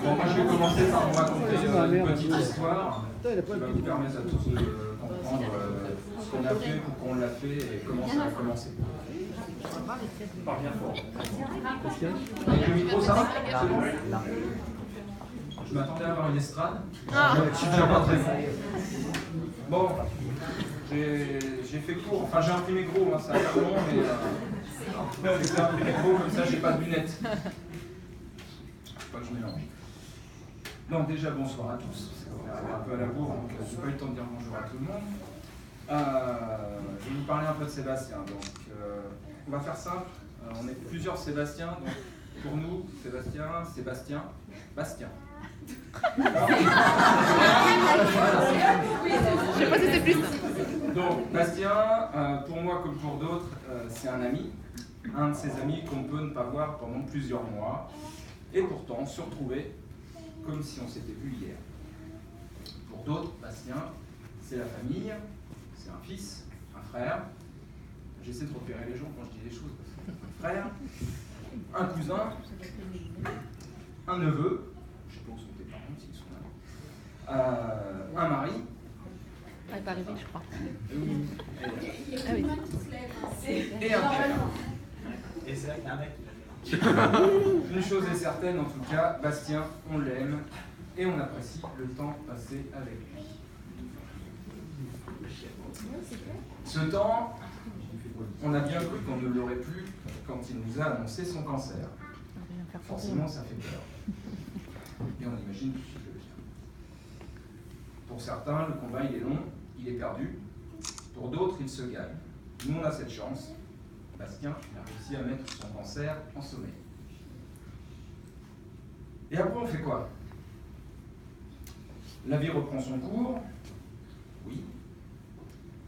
Bon, moi je vais commencer par vous raconter une petite histoire qui va vous permettre à tous de comprendre ce qu'on a fait, pourquoi on l'a fait et comment ça a commencé. Parle bien fort. Avec le micro, ça va? C'est bon? Je m'attendais à avoir une estrade. Je suis déjà pas très bon. Bon, j'ai fait court, enfin j'ai imprimé gros, hein, ça a l'air long, mais j'ai imprimé gros, comme ça j'ai pas de lunettes. Faut pas que je mélange. Donc déjà bonsoir à tous, on est arrivé un peu à la bourre, donc j'ai pas eu le temps de dire bonjour à tout le monde. Je vais vous parler un peu de Sébastien, donc on va faire simple, on est plusieurs Sébastien, donc pour nous, Sébastien, Bastien. Je sais pas si c'est plus. Donc Bastien, pour moi comme pour d'autres, c'est un ami, un de ses amis qu'on peut ne pas voir pendant plusieurs mois, et pourtant se retrouver comme si on s'était vu hier. Pour d'autres, Bastien, c'est la famille, c'est un fils, un frère. J'essaie de repérer les gens quand je dis les choses. Un frère, un cousin, un neveu, je sais pas où sont tes parents, s'ils sont là, un mari. Elle n'est pas arrivée, je crois. Ah oui. Et un père. Et c'est vrai qu'il y a un mec. Une chose est certaine, en tout cas, Bastien, on l'aime et on apprécie le temps passé avec lui. Ce temps, on a bien cru qu'on ne l'aurait plus quand il nous a annoncé son cancer. Forcément, ça fait peur. Et on imagine tout de suite le bien. Pour certains, le combat il est long, il est perdu. Pour d'autres, il se gagne. Nous, on a cette chance. Bastien a réussi à mettre son cancer en sommeil. Et après, on fait quoi? La vie reprend son cours. Oui,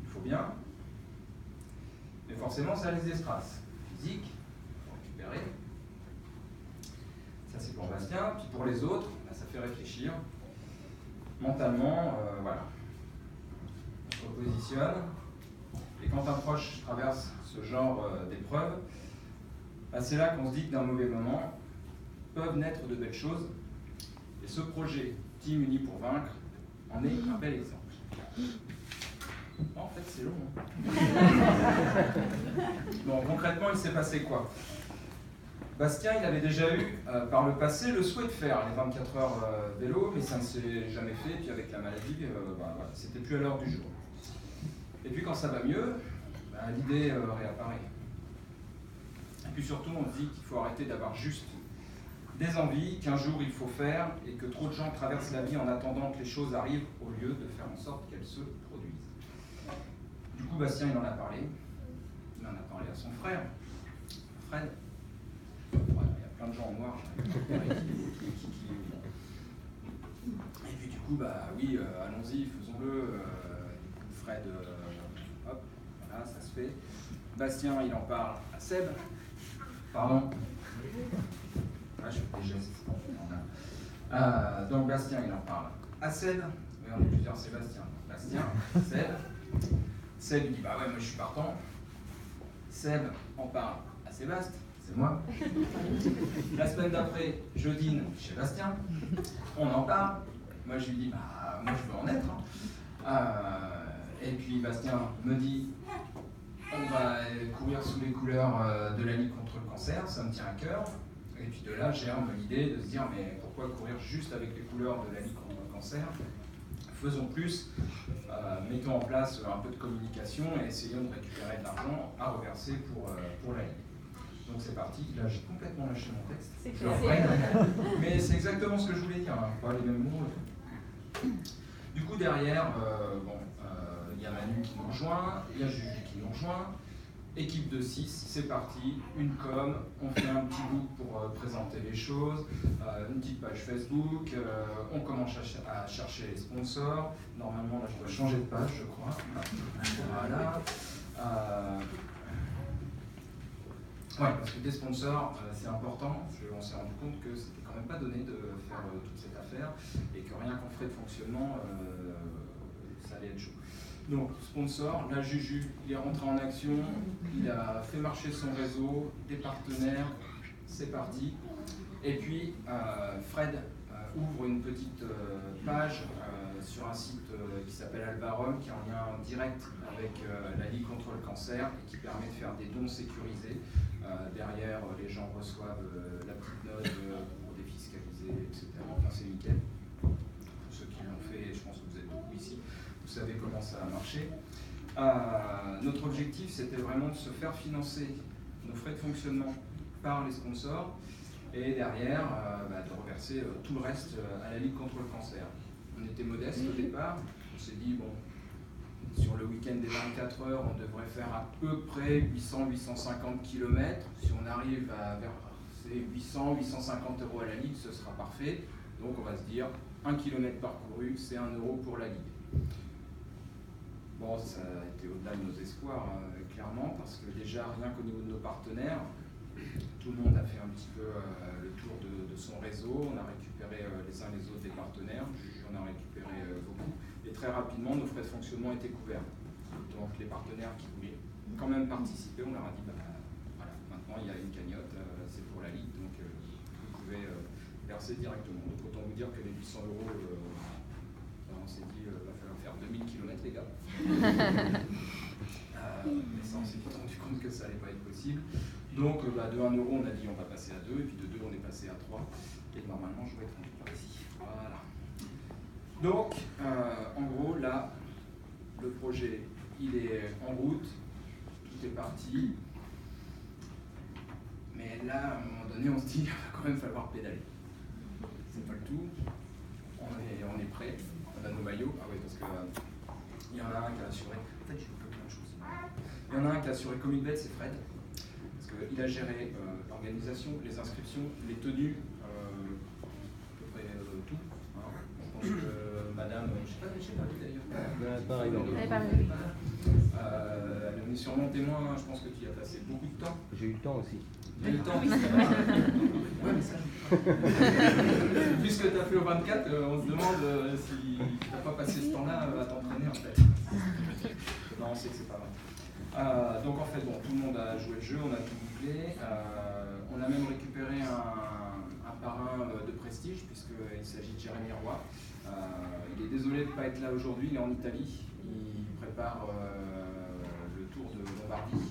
il faut bien. Mais forcément, ça a les strass physiques, il faut récupérer. Ça, c'est pour Bastien. Puis pour les autres, ça fait réfléchir. Mentalement, voilà. On se repositionne. Et quand un proche traverse ce genre d'épreuve, c'est là qu'on se dit que d'un mauvais moment peuvent naître de belles choses. Et ce projet Team Uni pour Vaincre en est un bel exemple. En fait, c'est long. Bon, concrètement, il s'est passé quoi? Bastien, il avait déjà eu par le passé le souhait de faire les 24 heures vélo, mais ça ne s'est jamais fait. Et puis avec la maladie, voilà, c'était plus à l'heure du jour. Et puis quand ça va mieux, l'idée réapparaît. Et puis surtout, on se dit qu'il faut arrêter d'avoir juste des envies, qu'un jour il faut faire, et que trop de gens traversent la vie en attendant que les choses arrivent au lieu de faire en sorte qu'elles se produisent. Du coup, Bastien, il en a parlé. Il en a parlé à son frère, Fred. Ouais, il y a plein de gens en noir. Et puis du coup, oui, allons-y, faisons-le. Fred, hop, voilà, ça se fait. Bastien, il en parle à Seb. Pardon. Là, je fais des gestes. Donc Bastien, il en parle à Seb. On est plusieurs Sébastien. Bastien, Seb. Seb, il dit, bah ouais, moi je suis partant. Seb en parle à Sébastien. C'est moi. La semaine d'après, je dîne chez Bastien. On en parle. Moi, je lui dis, moi, je veux en être. Et puis, Bastien me dit, on va courir sous les couleurs de la Ligue contre le cancer. Ça me tient à cœur. Et puis de là, germe l'idée de se dire, mais pourquoi courir juste avec les couleurs de la Ligue contre le cancer? Faisons plus. Mettons en place un peu de communication et essayons de récupérer de l'argent à reverser pour la Ligue. Donc c'est parti, là j'ai complètement lâché mon texte. Mais c'est exactement ce que je voulais dire, hein, pas les mêmes mots. Du coup derrière, il y a Manu qui nous rejoint, il y a Juju qui nous rejoint. Équipe de 6, c'est parti, une com, on fait un petit book pour présenter les choses, une petite page Facebook, on commence à chercher les sponsors. Normalement là je dois changer de page je crois. Voilà. Ouais, parce que des sponsors, c'est important. On s'est rendu compte que c'était quand même pas donné de faire toute cette affaire et que rien qu'en frais de fonctionnement, ça allait être chaud. Donc, sponsor, là Juju, il est rentré en action, il a fait marcher son réseau, des partenaires, c'est parti. Et puis, Fred ouvre une petite page sur un site qui s'appelle Albarum, qui est en lien direct avec la Ligue contre le cancer et qui permet de faire des dons sécurisés. Derrière, les gens reçoivent la petite note pour défiscaliser, etc. Enfin, c'est nickel. Pour ceux qui l'ont fait, je pense que vous êtes beaucoup ici, vous savez comment ça a marché. Notre objectif, c'était vraiment de se faire financer nos frais de fonctionnement par les sponsors et derrière, de reverser tout le reste à la Ligue contre le cancer. On était modeste au départ, on s'est dit, bon, sur le week-end des 24 heures, on devrait faire à peu près 800-850 km. Si on arrive à verser 800-850 € à la Ligue, ce sera parfait. Donc on va se dire, 1 km parcouru, c'est 1 € pour la Ligue. Bon, ça a été au-delà de nos espoirs, clairement, parce que déjà, rien qu'au niveau de nos partenaires, tout le monde a fait un petit peu le tour de son réseau. On a récupéré les uns les autres des partenaires, on a récupéré beaucoup. Et très rapidement, nos frais de fonctionnement étaient couverts. Donc les partenaires qui voulaient quand même participer, on leur a dit, voilà, maintenant il y a une cagnotte, c'est pour la Ligue, donc vous pouvez verser directement. Donc autant vous dire que les 800 €, on s'est dit, il va falloir faire 2000 km les gars. Mais ça, on s'est vite rendu compte que ça n'allait pas être possible. Donc de 1 €, on a dit on va passer à 2, et puis de 2, on est passé à 3. Et normalement, je vais être rendu par ici. Voilà. Donc, en gros, là, le projet, il est en route, tout est parti. Mais là, à un moment donné, on se dit, il va quand même falloir pédaler. C'est pas le tout. On est prêt. On a nos maillots. Ah oui, parce que il y en a un qui a assuré. En fait, j'ai plein de choses. Il y en a un qui a assuré comme une bête, c'est Fred. Parce qu'il a géré l'organisation, les inscriptions, les tenues, à peu près tout. Hein. Je pense que madame, je ne sais pas d'ailleurs. Pareil. On est sûrement témoin, hein. Je pense que tu y as passé beaucoup de temps. J'ai eu le temps aussi. Tu as eu le temps. Ouais, mais ça. Puisque tu as fait au 24, on se demande si tu n'as pas passé ce temps-là à t'entraîner en fait. Non, on sait que c'est pas vrai. Donc en fait, bon, tout le monde a joué le jeu, on a tout bouclé. On a même récupéré un parrain de prestige, puisqu'il s'agit de Jérémy Roy. Il est désolé de ne pas être là aujourd'hui, il est en Italie. Il prépare le Tour de Lombardie.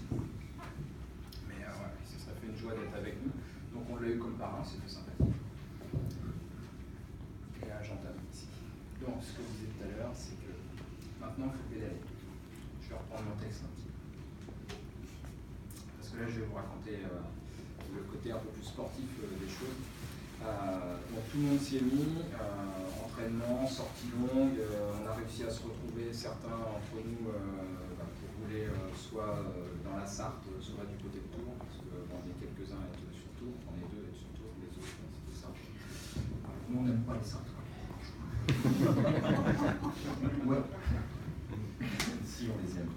Mais voilà, ce serait fait une joie d'être avec nous. Donc on l'a eu comme parrain, c'était sympathique. Et là, j'entame ici. Donc ce que je disais tout à l'heure, c'est que maintenant il faut pédaler. Je vais reprendre mon texte un petit peu. Parce que là, je vais vous raconter le côté un peu plus sportif des choses. Donc tout le monde s'y est mis, entraînement, sortie longue, on a réussi à se retrouver, certains entre nous, pour rouler soit dans la Sarthe, soit du côté de Tours, parce que bon, on est quelques-uns à être sur Tours, on est deux à être sur Tours, les autres, c'est ça. Nous, on n'aime pas les Sarthes. Ouais. Si, on les aime.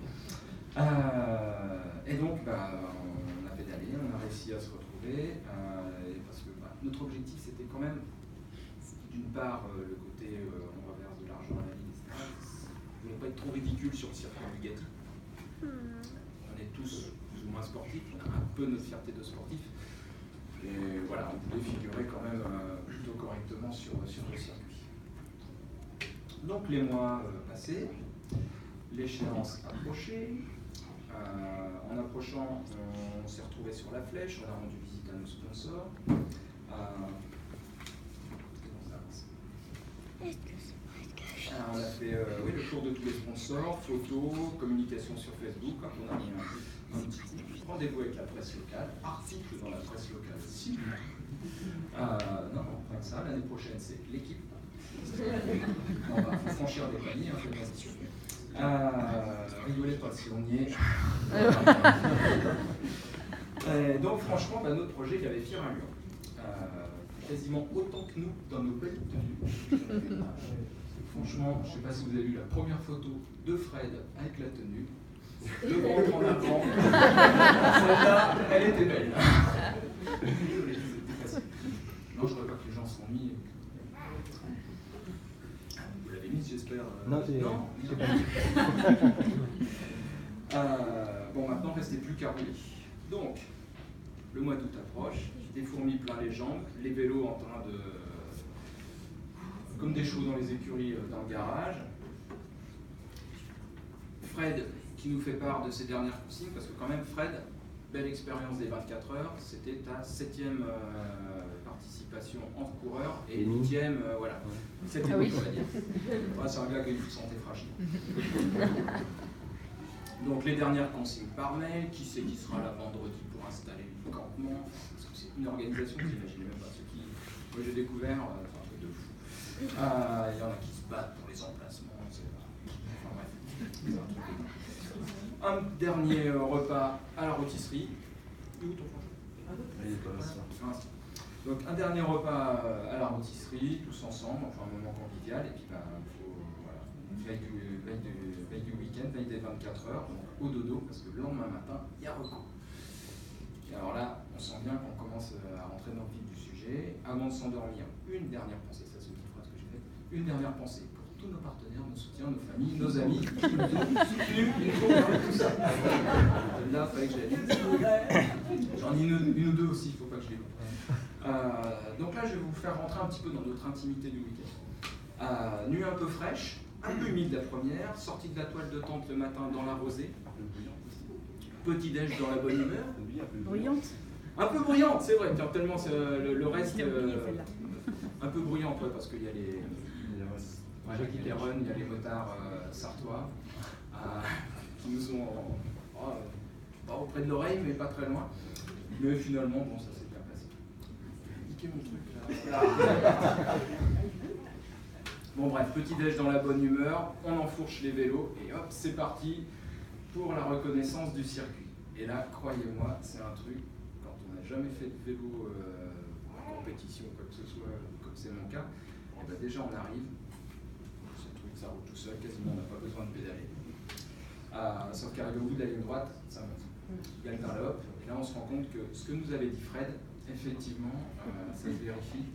Et donc, on a pédalé, on a réussi à se retrouver, parce que notre objectif, c'était quand même, d'une part, le côté on reverse de l'argent à la Ligue, etc. On ne voulait pas être trop ridicule sur le circuit Bugatti. On est tous plus ou moins sportifs, on a un peu notre fierté de sportif. Et voilà, on pouvait figurer quand même plutôt correctement sur le circuit. Donc les mois passés, l'échéance approchait. En approchant, on s'est retrouvé sur la flèche, on a rendu visite à nos sponsors. On a fait le tour de tous les sponsors, photos, communication sur Facebook. On a mis un petit rendez-vous avec la presse locale, article dans la presse locale aussi. Non, pas que ça. L'année prochaine, c'est l'équipe. On va franchir des paliers, un peu de question. Rigolez pas si on y est. Donc franchement, notre projet il avait fière allure. Quasiment autant que nous dans nos belles tenues. Franchement, je ne sais pas si vous avez vu la première photo de Fred avec la tenue. Deux ventres en avant. Celle-là, elle était belle. C'était facile. Non, je ne voudrais pas que les gens se sont mis. Vous l'avez mise, j'espère. Non, c'est pas bon, maintenant, restez plus qu'à rouler. Donc, le mois d'août approche, des fourmis plein les jambes, les vélos en train de... comme des chevaux dans les écuries dans le garage. Fred qui nous fait part de ses dernières consignes, parce que quand même Fred, belle expérience des 24 heures, c'était ta 7e participation en coureur et 8e, voilà. C'était Ah oui. on va dire. Ouais, c'est un gars qui a une santé fragile. Donc les dernières consignes par mail, qui c'est qui sera là vendredi pour installer le campement, parce que c'est une organisation que j'imaginais même pas. Ceux qui, moi j'ai découvert, c'est un truc de fou. Il y en a qui se battent pour les emplacements, enfin bref, c'est un truc de fou. Un dernier repas à la rôtisserie. Où ton franchement? Donc un dernier repas à la rôtisserie, tous ensemble, enfin un moment convivial, et puis voilà, veille du week-end, veille des 24 heures, donc au dodo, parce que le lendemain matin, il y a recours. Et alors là, on sent bien qu'on commence à rentrer dans le vif du sujet. Avant de s'endormir, une dernière pensée, ça c'est une phrase que j'ai faite, une dernière pensée pour tous nos partenaires, nos soutiens, nos familles, nos amis, qui nous ont soutenus, qui nous ont parlé de tout ça. Là, il fallait que je la dise. J'en ai une ou deux aussi, il ne faut pas que je les coupe. Donc là, je vais vous faire rentrer un petit peu dans notre intimité du week-end. Nuit un peu fraîche, un peu humide la première, sortie de la toile de tente le matin dans la rosée, petit déj dans la bonne humeur. Bruyante. Un peu bruyante, c'est vrai, car tellement le reste... un peu bruyante, ouais, parce qu'il y a les... Jackie Perron, il y a les motards sartois qui nous ont pas auprès de l'oreille, mais pas très loin. Mais finalement, bon, ça s'est bien passé. Niquez mon truc là. Bon bref, petit déj dans la bonne humeur, on enfourche les vélos et hop, c'est parti pour la reconnaissance du circuit. Et là, croyez-moi, c'est un truc, quand on n'a jamais fait de vélo en compétition ou quoi que ce soit, comme c'est mon cas, et ben déjà on arrive, ce truc ça roule tout seul, quasiment on n'a pas besoin de pédaler. Sauf qu'arrivé au bout de la ligne droite, ça monte. Il y a le galope, et là on se rend compte que ce que nous avait dit Fred, effectivement, ça se vérifie.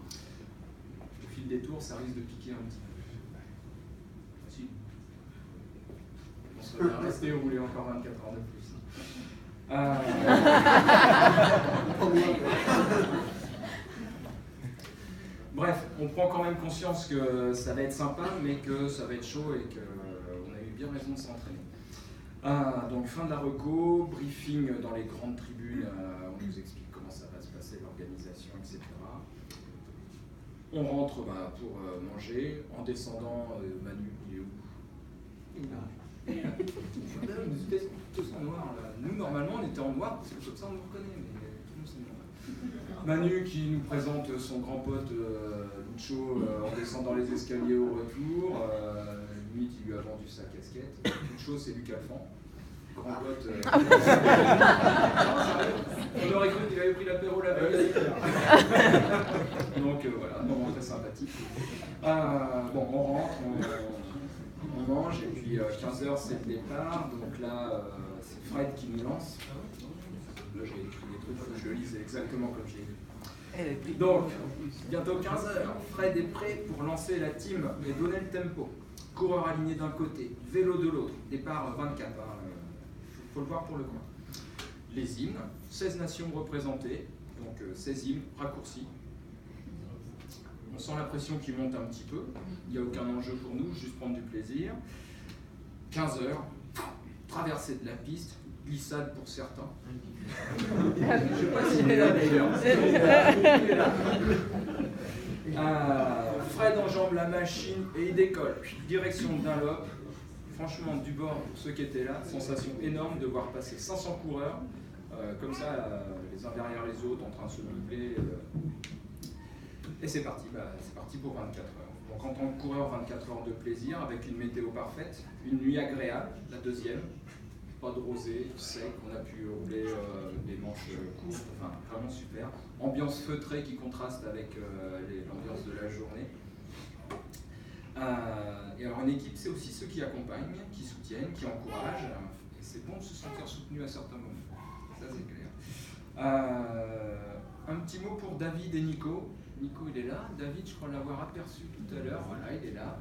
Au fil des tours, ça risque de piquer un petit peu. Si. On serait bien resté rouler encore 24 heures de plus. Bref, on prend quand même conscience que ça va être sympa, mais que ça va être chaud et qu'on a eu bien raison de s'entraîner. Donc fin de la reco, briefing dans les grandes tribunes, on nous explique comment ça va se passer, l'organisation, etc. On rentre pour manger, en descendant, Manu, il est où? Il est là. Nous étions tous en noir là. Nous normalement on était en noir parce que comme ça on nous reconnaît, mais tout le monde c'est noir. Manu qui nous présente son grand pote Lucho en descendant les escaliers au retour. Limite il lui a vendu sa casquette. Lucho c'est Luc Alphand. Grand pote. On aurait cru qu'il avait pris l'apéro la veille. Donc voilà, moment très sympathique. Bon, on rentre, on mange, et puis 15h c'est le départ. Donc là, c'est Fred qui nous lance. Là j'ai écrit des trucs, il faut que je le lise exactement comme je l'ai vu. Donc, bientôt 15h, Fred est prêt pour lancer la team et donner le tempo. Coureur aligné d'un côté, vélo de l'autre, départ 24. Il faut le voir pour le coin. Les hymnes, 16 nations représentées, donc 16 hymnes raccourcis. On sent la pression qui monte un petit peu, il n'y a aucun enjeu pour nous, juste prendre du plaisir. 15h, traversée de la piste, glissade pour certains. Je ne sais pas s'il est là d'ailleurs. Fred enjambe la machine et il décolle. Direction de Dunlop. Franchement, du bord, pour ceux qui étaient là, sensation énorme de voir passer 500 coureurs, comme ça, les uns derrière les autres, en train de se doubler. Et c'est parti, c'est parti pour 24 heures. Donc en tant que coureur, 24 heures de plaisir, avec une météo parfaite, une nuit agréable, la deuxième, pas de rosée, sec, on a pu rouler des manches courtes, enfin vraiment super. Ambiance feutrée qui contraste avec l'ambiance de la journée. Et alors une équipe, c'est aussi ceux qui accompagnent, qui soutiennent, qui encouragent. Et c'est bon de se sentir soutenu à certains moments. Ça c'est clair. Un petit mot pour David et Nico. Nico il est là, David je crois l'avoir aperçu tout à l'heure, voilà il est là.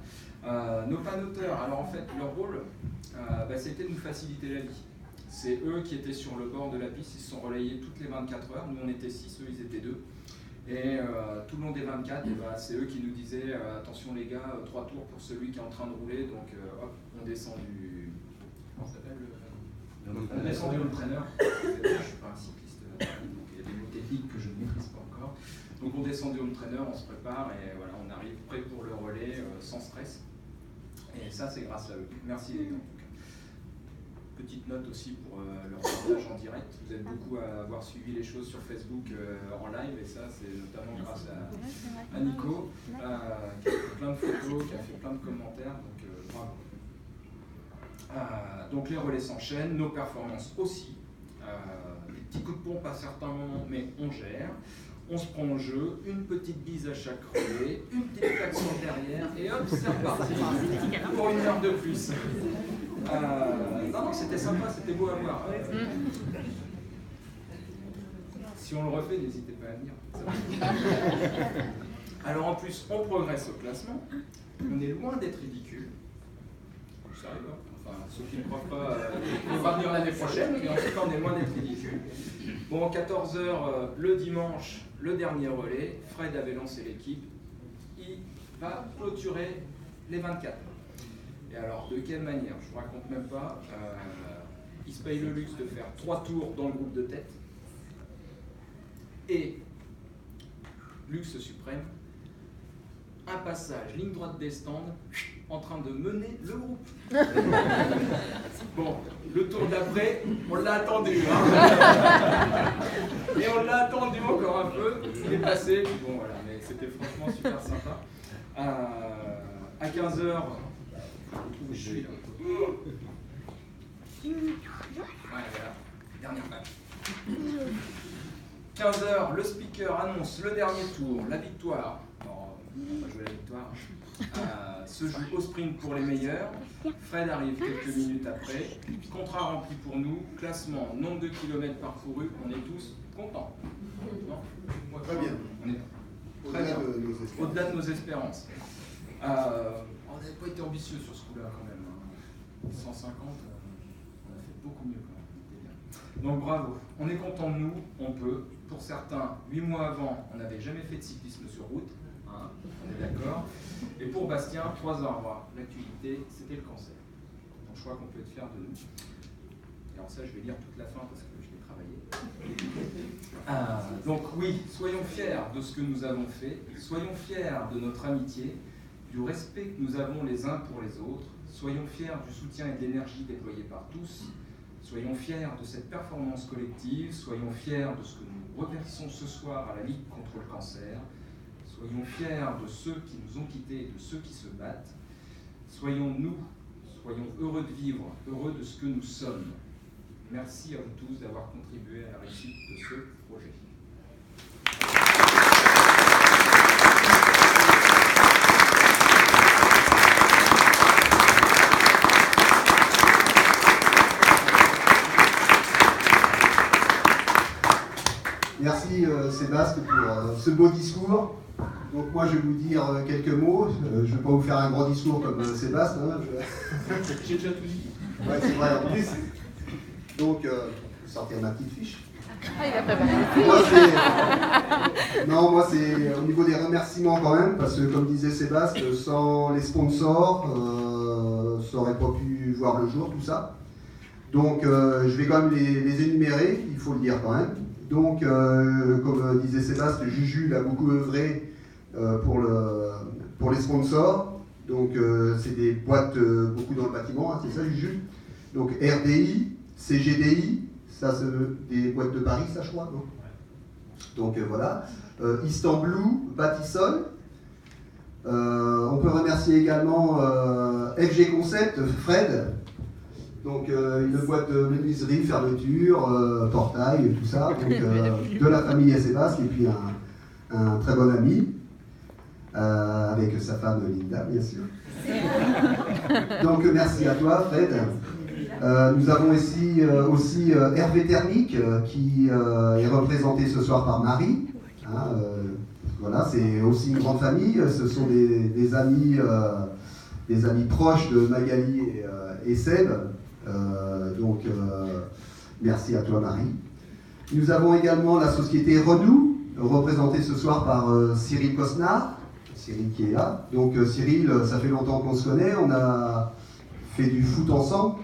Nos panoteurs, alors en fait leur rôle c'était de nous faciliter la vie. C'est eux qui étaient sur le bord de la piste, ils se sont relayés toutes les 24 heures. Nous on était 6, eux ils étaient 2. Et tout le long des 24, c'est eux qui nous disaient attention les gars, 3 tours pour celui qui est en train de rouler, donc hop, on descend du. Comment ça s'appelle on descend du home trainer. Je ne suis pas un cycliste, donc il y a des mots techniques que je ne maîtrise pas encore. Donc on descend du home trainer, on se prépare et voilà, on arrive prêt pour le relais sans stress. Et ça c'est grâce à eux. Merci les gars. Petite note aussi pour leur partage en direct. Vous êtes beaucoup à avoir suivi les choses sur Facebook en live et ça c'est notamment grâce à Nico qui a fait plein de photos, qui a fait plein de commentaires, donc bravo. Donc les relais s'enchaînent, nos performances aussi. Des petits coups de pompe à certains moments, mais on gère. On se prend au jeu, une petite bise à chaque relais, une petite claque sur le derrière et hop, c'est reparti pour une heure de plus. Non, c'était sympa, c'était beau à voir. Si on le refait, n'hésitez pas à venir. Alors en plus, on progresse au classement. On est loin d'être ridicule. Je savais pas. Enfin, ceux qui ne croient pas, on va venir l'année prochaine, mais en tout cas, on est loin d'être ridicule. Bon, 14h le dimanche, le dernier relais. Fred avait lancé l'équipe. Il va clôturer les 24. Et alors, de quelle manière? Je ne vous raconte même pas. Il se paye le luxe de faire 3 tours dans le groupe de tête. Et, luxe suprême, un passage, ligne droite des stands, en train de mener le groupe. Bon, le tour d'après, on l'a attendu. Hein. Et on l'a attendu encore un peu. Il est passé. Bon, voilà, mais c'était franchement super sympa. À 15h, où je suis là. Voilà, dernière match. 15h, le speaker annonce le dernier tour, la victoire. Non, on va jouer la victoire. Se joue au sprint pour les meilleurs. Fred arrive quelques minutes après. Contrat rempli pour nous. Classement, nombre de kilomètres parcourus. On est tous contents. Non, très bien. On est très bien. Au-delà de nos espérances. On n'avait pas été ambitieux sur ce coup-là quand même. 150, on a fait beaucoup mieux quand même. Donc bravo. On est content de nous. On peut. Pour certains, 8 mois avant, on n'avait jamais fait de cyclisme sur route. Hein, on est d'accord. Et pour Bastien, 3 ans avant l'actualité, c'était le cancer. Donc je crois qu'on peut être fier de nous. Et alors ça, je vais lire toute la fin parce que je l'ai travaillé. Donc oui, soyons fiers de ce que nous avons fait. Soyons fiers de notre amitié, du respect que nous avons les uns pour les autres. Soyons fiers du soutien et de l'énergie déployés par tous. Soyons fiers de cette performance collective. Soyons fiers de ce que nous reversons ce soir à la Ligue contre le cancer. Soyons fiers de ceux qui nous ont quittés et de ceux qui se battent. Soyons heureux de vivre, heureux de ce que nous sommes. Merci à vous tous d'avoir contribué à la réussite de ce projet. Merci Sébastien pour ce beau discours. Donc moi je vais vous dire quelques mots. Je ne vais pas vous faire un grand discours comme Sébastien. Hein, J'ai déjà tout dit. Ouais, c'est vrai en plus. Donc, sortir ma petite fiche. Ah, il a préparé. Moi c'est au niveau des remerciements quand même, parce que comme disait Sébastien, sans les sponsors, ça n'aurait pas pu voir le jour tout ça. Donc je vais quand même les énumérer, il faut le dire quand même. Donc, comme disait Sébastien, Juju il a beaucoup œuvré pour les sponsors. Donc, c'est des boîtes beaucoup dans le bâtiment, hein, c'est ça Juju. Donc, RDI, CGDI, ça c'est des boîtes de Paris, ça je crois, non? Donc, voilà. Istanbul, Batisol. On peut remercier également FG Concept, Fred. Donc une boîte de menuiserie, fermeture, portail, tout ça, donc, de la famille Sébastien et puis un très bon ami, avec sa femme Linda, bien sûr. Donc merci à toi Fred. Nous avons aussi Hervé Thermique qui est représenté ce soir par Marie. Hein, voilà, c'est aussi une grande famille, ce sont des amis proches de Magali et Seb. Merci à toi Marie. Nous avons également la société Renou, représentée ce soir par Cyril Cosnard. Cyril qui est là. Donc Cyril, ça fait longtemps qu'on se connaît, on a fait du foot ensemble,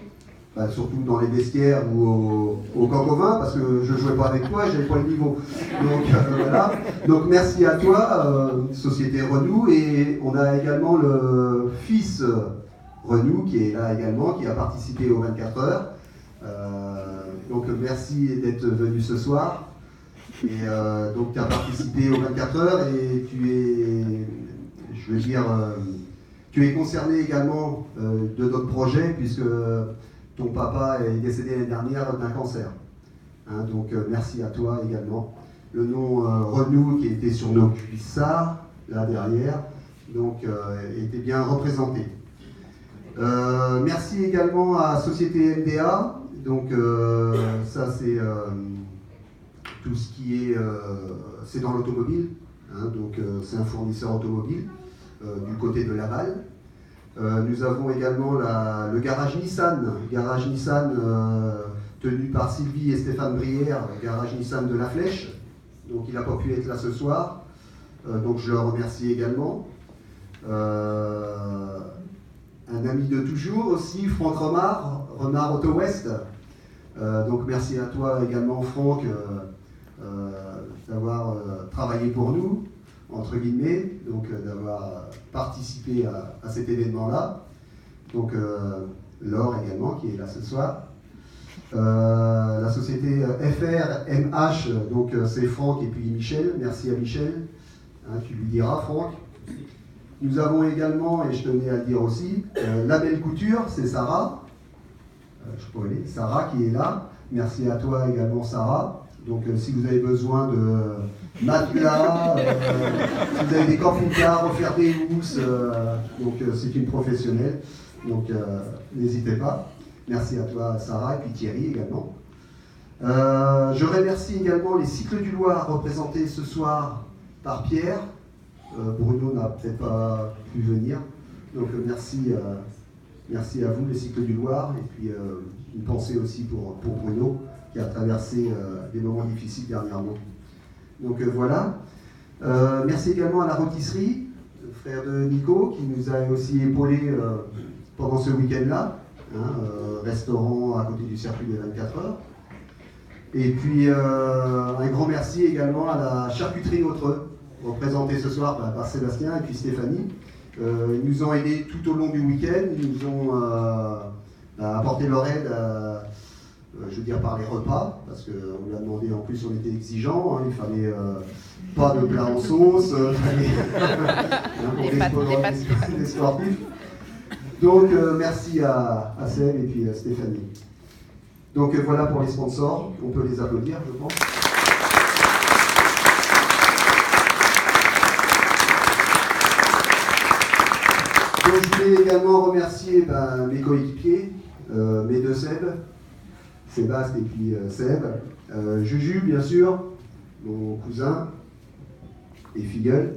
surtout dans les vestiaires ou au camp commun, parce que je ne jouais pas avec toi, j'avais pas le niveau. Donc voilà. Donc merci à toi, société Renou, et on a également le fils Renou qui est là également, qui a participé aux 24 heures. Donc merci d'être venu ce soir. Et donc tu as participé aux 24 heures et tu es concerné également de notre projet puisque ton papa est décédé l'année dernière d'un cancer. Donc merci à toi également. Le nom Renou qui était sur nos cuissards, là derrière, donc était bien représenté. Merci également à Société MDA. Donc ça c'est tout ce qui est, c'est dans l'automobile, donc c'est un fournisseur automobile du côté de Laval. Nous avons également le garage Nissan tenu par Sylvie et Stéphane Brière, le garage Nissan de La Flèche. Donc il n'a pas pu être là ce soir, donc je le remercie également. Un ami de toujours aussi, Franck Remard Auto West. Donc merci à toi également Franck d'avoir travaillé pour nous, entre guillemets, donc d'avoir participé à cet événement-là. Donc Laure également qui est là ce soir. La société FRMH, donc c'est Franck et puis Michel. Merci à Michel, tu lui diras Franck. Nous avons également, et je tenais à le dire aussi, La Belle Couture, c'est Sarah. Je pourrais aller. Sarah qui est là. Merci à toi également Sarah. Donc si vous avez besoin de matelas, si vous avez des camping-cars, refaire des housses, donc c'est une professionnelle. Donc n'hésitez pas. Merci à toi Sarah et puis Thierry également. Je remercie également les Cycles du Loir représentés ce soir par Pierre. Bruno n'a peut-être pas pu venir. Donc merci à vous les Cycles du Loir et puis une pensée aussi pour Bruno qui a traversé des moments difficiles dernièrement. Donc voilà. Merci également à la rôtisserie, le frère de Nico, qui nous a aussi épaulés pendant ce week-end-là. Restaurant à côté du circuit des 24 heures. Et puis un grand merci également à la charcuterie Autreux, représentée ce soir par Sébastien et puis Stéphanie. Ils nous ont aidés tout au long du week-end, ils nous ont apporté leur aide, je veux dire par les repas, parce qu'on lui a demandé, en plus on était exigeants, il fallait pas de plat en sauce, des sportifs. Donc merci à Seb et puis à Stéphanie. Donc voilà pour les sponsors, on peut les applaudir je pense. Donc, je voulais également remercier mes coéquipiers, mes deux Seb, Sébastien et puis Seb, Juju bien sûr, mon cousin, et Filleul.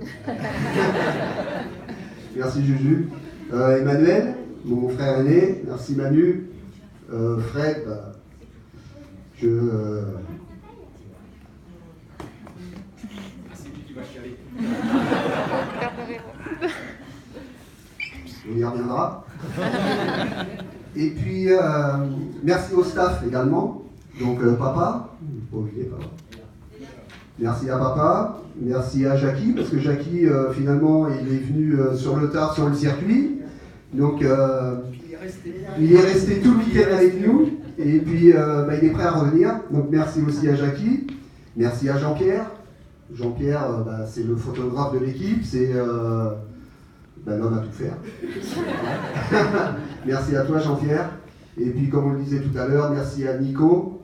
Merci Juju. Emmanuel, mon frère aîné, merci Manu. Fred, on y reviendra. Et puis, merci au staff également. Donc, papa, pas oublier papa. Merci à papa, merci à Jackie, parce que Jackie, finalement, il est venu sur le tard sur le circuit. Donc, il est resté tout le week-end avec nous. Et puis, il est prêt à revenir. Donc, merci aussi à Jackie. Merci à Jean-Pierre. Jean-Pierre, c'est le photographe de l'équipe. C'est l'homme à tout faire. Merci à toi, Jean-Pierre. Et puis, comme on le disait tout à l'heure, merci à Nico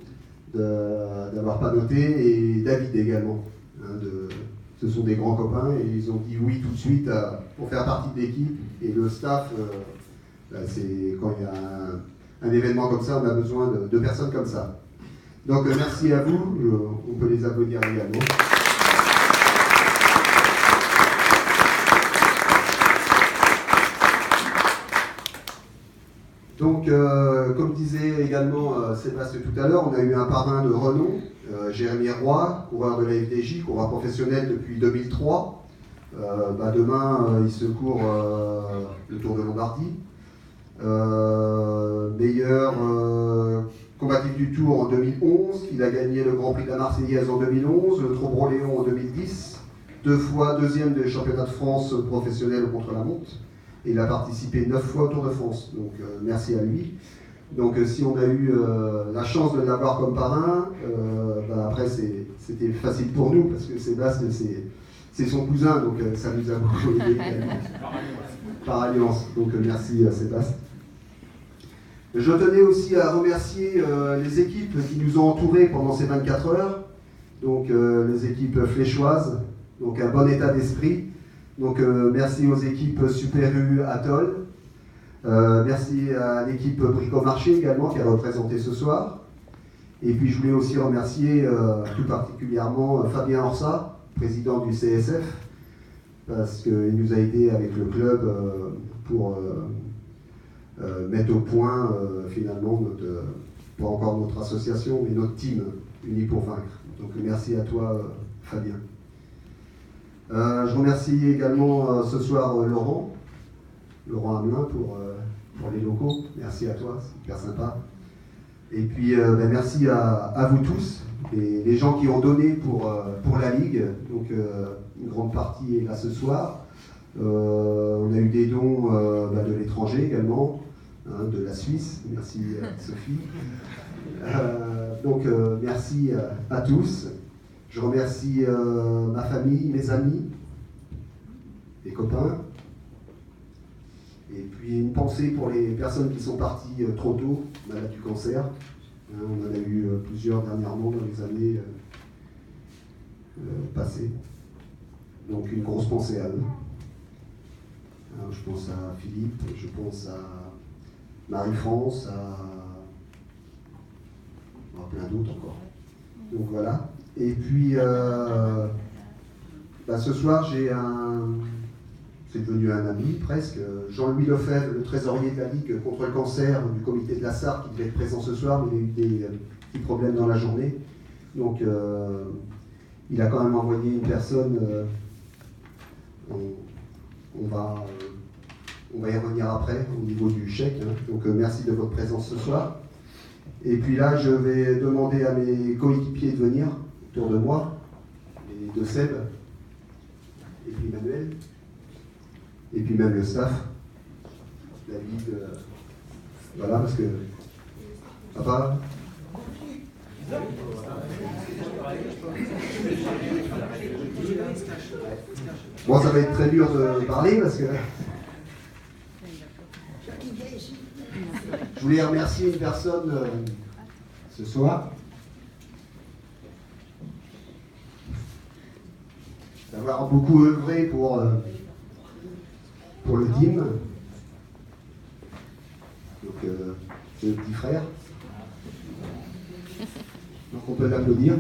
d'avoir pas noté et David également. Ce sont des grands copains et ils ont dit oui tout de suite pour faire partie de l'équipe. Et le staff, c'est quand il y a un événement comme ça, on a besoin de personnes comme ça. Donc merci à vous, on peut les applaudir également. Donc, comme disait également Sébastien tout à l'heure, on a eu un parrain de renom, Jérémy Roy, coureur de la FDJ, coureur professionnel depuis 2003. Demain, il se court le Tour de Lombardie. Meilleur combatif du Tour en 2011. Il a gagné le Grand Prix de la Marseillaise en 2011, le Trobreau-Léon en 2010. 2 fois deuxième des championnats de France professionnels au contre-la-montre. Et il a participé 9 fois au Tour de France. Donc merci à lui. Donc si on a eu la chance de l'avoir comme parrain, après c'était facile pour nous parce que Sébastien c'est son cousin, donc ça nous a beaucoup aidé par alliance. Donc merci à Sébastien. Je tenais aussi à remercier les équipes qui nous ont entourés pendant ces 24 heures. Donc les équipes fléchoises, donc un bon état d'esprit. Donc merci aux équipes Super U Atoll. Merci à l'équipe Bricomarché également qui a représenté ce soir. Et puis je voulais aussi remercier tout particulièrement Fabien Orsa, président du CSF, parce qu'il nous a aidé avec le club pour mettre au point finalement pas encore notre association, mais notre team Unis pour vaincre. Donc merci à toi Fabien. Je remercie également ce soir Laurent Hamelin pour les locaux. Merci à toi, c'est hyper sympa. Et puis merci à vous tous, les gens qui ont donné pour la Ligue. Donc une grande partie est là ce soir. On a eu des dons de l'étranger également, de la Suisse. Merci Sophie. Merci à tous. Je remercie ma famille, mes amis, les copains. Et puis une pensée pour les personnes qui sont parties trop tôt, malades du cancer. On en a eu plusieurs dernièrement dans les années passées. Donc une grosse pensée à eux. Alors, je pense à Philippe, je pense à Marie-France, à plein d'autres encore. Donc voilà. Et puis ce soir c'est devenu un ami presque, Jean-Louis Lefebvre, le trésorier de la Ligue contre le cancer du comité de la Sarthe, qui devait être présent ce soir, mais il a eu des petits problèmes dans la journée. Donc il a quand même envoyé une personne, on va y revenir après au niveau du chèque. Donc merci de votre présence ce soir. Et puis là, je vais demander à mes coéquipiers de venir autour de moi, les deux Seb, et puis Emmanuel, et puis même le staff, David, voilà, parce que... Papa. Bon, ça va être très dur de parler parce que... Je voulais remercier une personne ce soir d'avoir beaucoup œuvré pour le DIM. Donc c'est le petit frère. Donc on peut l'applaudir.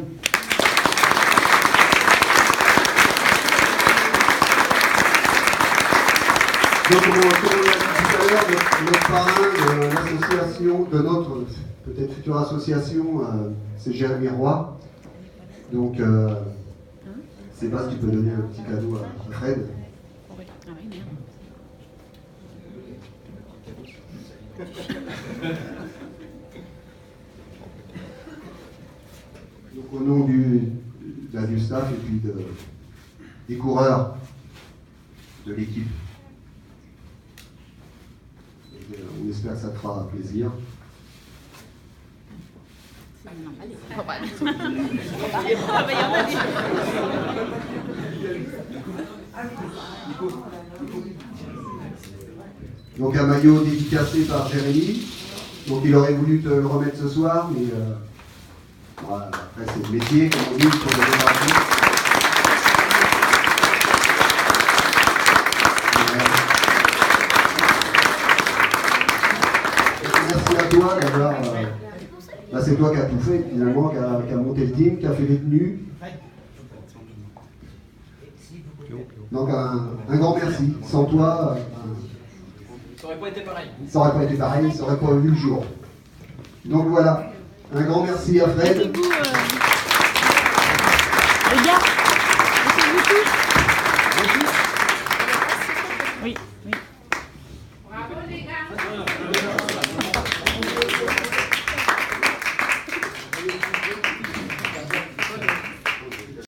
Donc comme on l'a dit tout à l'heure, notre parrain de l'association, de notre peut-être future association, c'est Jérémy Roy. Donc Sébastien, tu peux donner un petit cadeau à Fred. Donc au nom du staff et puis des coureurs de l'équipe. On espère que ça te fera plaisir. Donc un maillot dédicacé par Jérémy. Donc il aurait voulu te le remettre ce soir, mais voilà, après c'est le métier, comme on dit, pour le démarrer. Merci à toi d'avoir. C'est toi qui as tout fait finalement, qui a monté le team, qui a fait les tenues. Donc un grand merci. Sans toi, Ça aurait pas été pareil. Ça aurait pas été pareil, ça aurait pas vu le jour. Donc voilà, un grand merci à Fred. Mettez-vous, les gars, mettez-vous tous. Oui, oui. Bravo les gars.